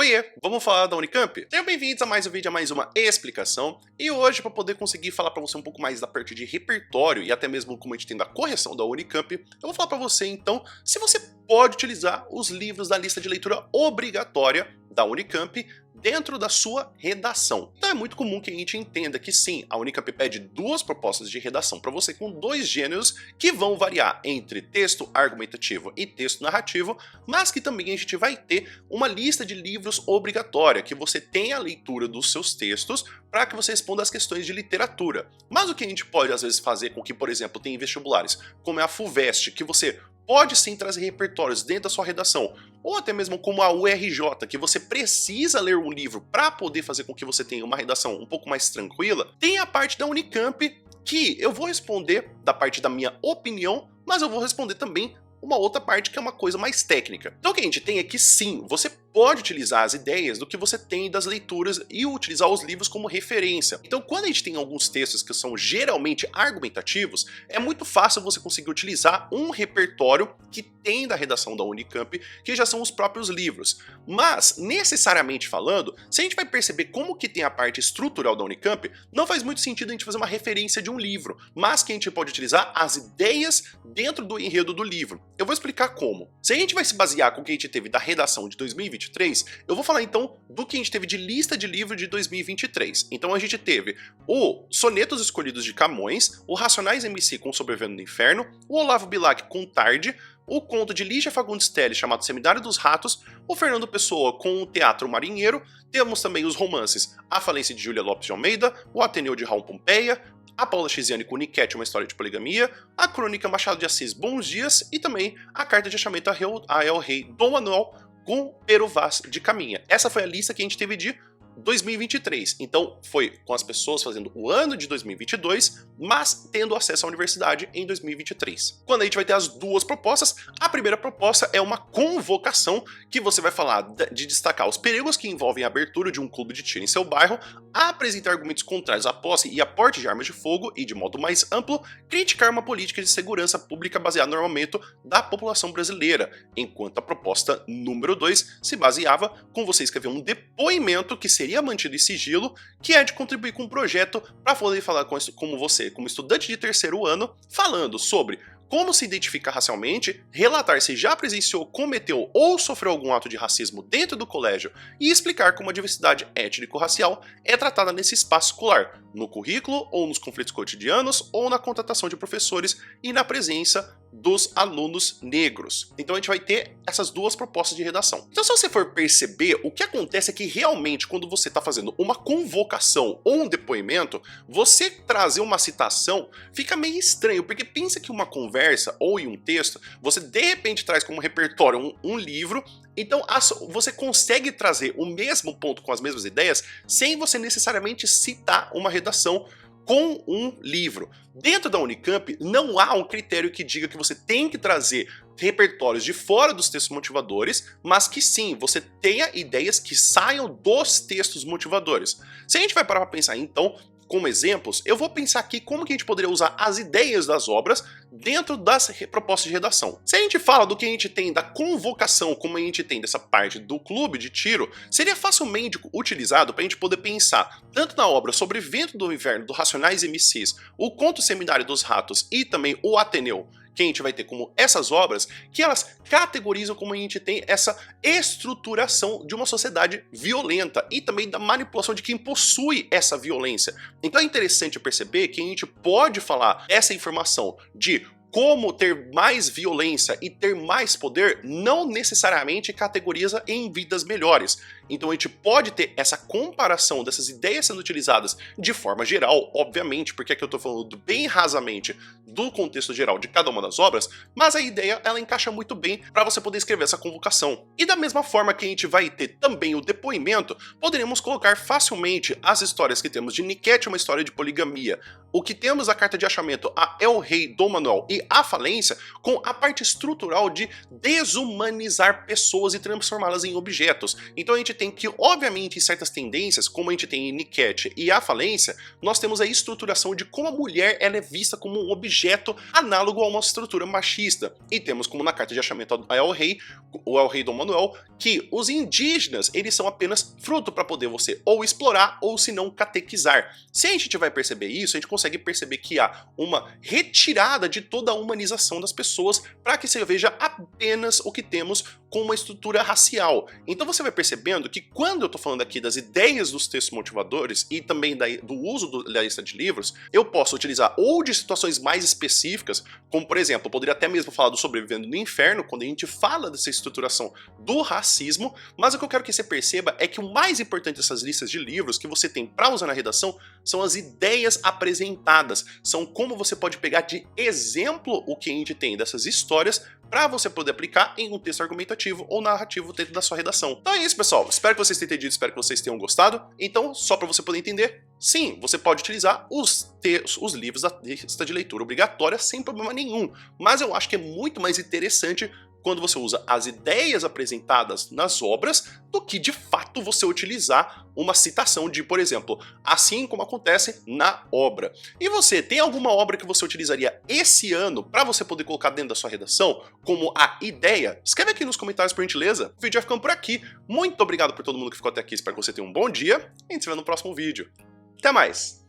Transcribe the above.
Oiê, vamos falar da Unicamp? Sejam bem-vindos a mais um vídeo, a mais uma explicação. E hoje, para poder conseguir falar para você um pouco mais da parte de repertório e até mesmo como a gente tem da correção da Unicamp, eu vou falar para você então se você pode utilizar os livros da lista de leitura obrigatória da Unicamp dentro da sua redação. Então é muito comum que a gente entenda que sim, a Unicamp pede duas propostas de redação para você com dois gêneros que vão variar entre texto argumentativo e texto narrativo, mas que também a gente vai ter uma lista de livros obrigatória, que você tenha a leitura dos seus textos para que você responda as questões de literatura. Mas o que a gente pode às vezes fazer com que, por exemplo, tem vestibulares, como é a FUVEST, que você pode sim trazer repertórios dentro da sua redação, ou até mesmo como a URJ, que você precisa ler um livro para poder fazer com que você tenha uma redação um pouco mais tranquila, tem a parte da Unicamp, que eu vou responder da parte da minha opinião, mas eu vou responder também uma outra parte que é uma coisa mais técnica. Então o que a gente tem é que sim, você pode utilizar as ideias do que você tem das leituras e utilizar os livros como referência. Então quando a gente tem alguns textos que são geralmente argumentativos, é muito fácil você conseguir utilizar um repertório que tem da redação da Unicamp, que já são os próprios livros. Mas, necessariamente falando, se a gente vai perceber como que tem a parte estrutural da Unicamp, não faz muito sentido a gente fazer uma referência de um livro, mas que a gente pode utilizar as ideias dentro do enredo do livro. Eu vou explicar como. Se a gente vai se basear com o que a gente teve da redação de 2023, eu vou falar então do que a gente teve de lista de livro de 2023. Então a gente teve o Sonetos Escolhidos de Camões, o Racionais MC com Sobrevivendo no Inferno, o Olavo Bilac com Tarde, o conto de Lígia Fagundes Telles chamado Seminário dos Ratos, o Fernando Pessoa com o Teatro Marinheiro, temos também os romances A Falência de Júlia Lopes de Almeida, o Ateneu de Raul Pompeia, a Paula Chiziane com Niquete, Uma História de Poligamia, a Crônica Machado de Assis, Bons Dias, e também a Carta de Achamento a El Rei Dom Manuel com Pero Vaz de Caminha. Essa foi a lista que a gente teve de 2023, então foi com as pessoas fazendo o ano de 2022, mas tendo acesso à universidade em 2023. Quando a gente vai ter as duas propostas, a primeira proposta é uma convocação que você vai falar de destacar os perigos que envolvem a abertura de um clube de tiro em seu bairro, apresentar argumentos contrários à posse e à porte de armas de fogo e, de modo mais amplo, criticar uma política de segurança pública baseada no armamento da população brasileira, enquanto a proposta número 2 se baseava com você escrever um depoimento que seria mantido em sigilo, que é de contribuir com um projeto para poder falar como você, como estudante de terceiro ano, falando sobre como se identificar racialmente, relatar se já presenciou, cometeu ou sofreu algum ato de racismo dentro do colégio e explicar como a diversidade étnico-racial é tratada nesse espaço escolar, no currículo ou nos conflitos cotidianos ou na contratação de professores e na presença dos alunos negros. Então a gente vai ter essas duas propostas de redação. Então se você for perceber, o que acontece é que realmente quando você está fazendo uma convocação ou um depoimento, você trazer uma citação fica meio estranho, porque pensa que uma conversa ou em um texto, você de repente traz como repertório um livro, então você consegue trazer o mesmo ponto com as mesmas ideias sem você necessariamente citar uma redação com um livro. Dentro da Unicamp, não há um critério que diga que você tem que trazer repertórios de fora dos textos motivadores, mas que sim, você tenha ideias que saiam dos textos motivadores. Se a gente vai parar para pensar, então, como exemplos, eu vou pensar aqui como que a gente poderia usar as ideias das obras dentro das propostas de redação. Se a gente fala do que a gente tem da convocação, como a gente tem dessa parte do clube de tiro, seria facilmente utilizado para a gente poder pensar tanto na obra Sobrevivendo no Inverno, do Racionais MCs, o conto Seminário dos Ratos e também o Ateneu, que a gente vai ter como essas obras, que elas categorizam como a gente tem essa estruturação de uma sociedade violenta e também da manipulação de quem possui essa violência. Então é interessante perceber que a gente pode falar essa informação de como ter mais violência e ter mais poder não necessariamente categoriza em vidas melhores. Então a gente pode ter essa comparação dessas ideias sendo utilizadas de forma geral, obviamente, porque aqui eu estou falando bem rasamente do contexto geral de cada uma das obras, mas a ideia ela encaixa muito bem para você poder escrever essa convocação. E da mesma forma que a gente vai ter também o depoimento, poderíamos colocar facilmente as histórias que temos de Niquete, Uma História de Poligamia, o que temos a Carta de Achamento a El Rei Dom Manuel e A Falência com a parte estrutural de desumanizar pessoas e transformá-las em objetos. Então a gente tem que, obviamente, em certas tendências, como a gente tem em Niket e A Falência, nós temos a estruturação de como a mulher ela é vista como um objeto análogo a uma estrutura machista. E temos como na carta de achamento a El Rei, o El Rei Dom Manuel, que os indígenas eles são apenas fruto para poder você ou explorar ou se não catequizar. Se a gente vai perceber isso, a gente consegue perceber que há uma retirada de toda a humanização das pessoas para que você veja apenas o que temos com uma estrutura racial. Então você vai percebendo que quando eu tô falando aqui das ideias dos textos motivadores e também do uso da lista de livros, eu posso utilizar ou de situações mais específicas, como por exemplo, eu poderia até mesmo falar do Sobrevivendo no Inferno, quando a gente fala dessa estruturação do racismo, mas o que eu quero que você perceba é que o mais importante dessas listas de livros que você tem para usar na redação são as ideias apresentadas, são como você pode pegar de exemplo o que a gente tem dessas histórias para você poder aplicar em um texto argumentativo ou narrativo dentro da sua redação. Então é isso, pessoal. Espero que vocês tenham entendido, espero que vocês tenham gostado. Então, só para você poder entender, sim, você pode utilizar os livros da lista de leitura obrigatória sem problema nenhum. Mas eu acho que é muito mais interessante quando você usa as ideias apresentadas nas obras do que de fato você utilizar uma citação de, por exemplo, assim como acontece na obra. E você, tem alguma obra que você utilizaria esse ano para você poder colocar dentro da sua redação como a ideia? Escreve aqui nos comentários, por gentileza. O vídeo vai ficando por aqui. Muito obrigado por todo mundo que ficou até aqui, espero que você tenha um bom dia e a gente se vê no próximo vídeo. Até mais!